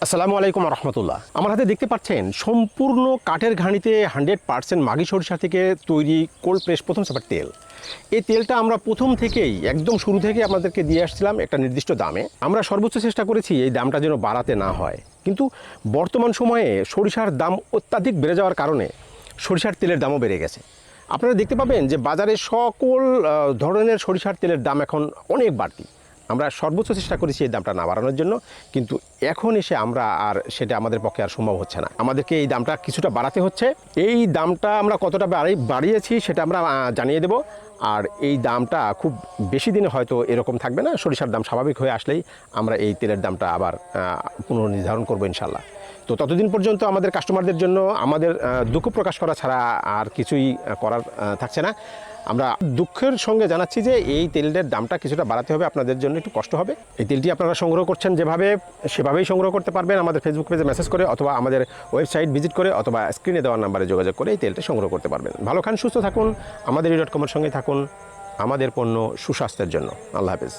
আসসালামু আলাইকুম রহমতুল্লাহ। আমার হাতে দেখতে পাচ্ছেন সম্পূর্ণ কাঠের ঘানিতে 100% মাগি সরিষা থেকে তৈরি কোল্ড প্রেস প্রথম সাপার তেল। এই তেলটা আমরা প্রথম থেকেই একদম শুরু থেকে আপনাদেরকে দিয়ে আসছিলাম একটা নির্দিষ্ট দামে। আমরা সর্বোচ্চ চেষ্টা করেছি এই দামটা যেন বাড়াতে না হয়, কিন্তু বর্তমান সময়ে সরিষার দাম অত্যাধিক বেড়ে যাওয়ার কারণে সরিষার তেলের দামও বেড়ে গেছে। আপনারা দেখতে পাবেন যে বাজারে সকল ধরনের সরিষার তেলের দাম এখন অনেক বাড়তি। আমরা সর্বোচ্চ চেষ্টা করেছি এই দামটা না বাড়ানোর জন্য, কিন্তু এখন এসে আমরা আর সেটা আমাদের পক্ষে আর সম্ভব হচ্ছে না। আমাদেরকে এই দামটা কিছুটা বাড়াতে হচ্ছে। এই দামটা আমরা কতটা বাড়িয়েছি সেটা আমরা জানিয়ে দেব। আর এই দামটা খুব বেশি দিনে হয়তো এরকম থাকবে না। সরিষার দাম স্বাভাবিক হয়ে আসলেই আমরা এই তেলের দামটা আবার পুনর্নির্ধারণ করবো ইনশাল্লাহ। তো ততদিন পর্যন্ত আমাদের কাস্টমারদের জন্য আমাদের দুঃখ প্রকাশ করা ছাড়া আর কিছুই করার থাকছে না। আমরা দুঃখের সঙ্গে জানাচ্ছি যে এই তেলের দামটা কিছুটা বাড়াতে হবে, আপনাদের জন্য একটু কষ্ট হবে। এই তেলটি আপনারা সংগ্রহ করছেন যেভাবে, সেভাবেই সংগ্রহ করতে পারবেন আমাদের ফেসবুক পেজে মেসেজ করে, অথবা আমাদের ওয়েবসাইট ভিজিট করে, অথবা স্ক্রিনে দেওয়ার নাম্বারে যোগাযোগ করে এই তেলটা সংগ্রহ করতে পারবেন। ভালো খান, সুস্থ থাকুন, আমাদের এই.com-এর সঙ্গে থাকুন, আমাদের পণ্য সুস্বাস্থ্যের জন্য। আল্লাহ হাফেজ।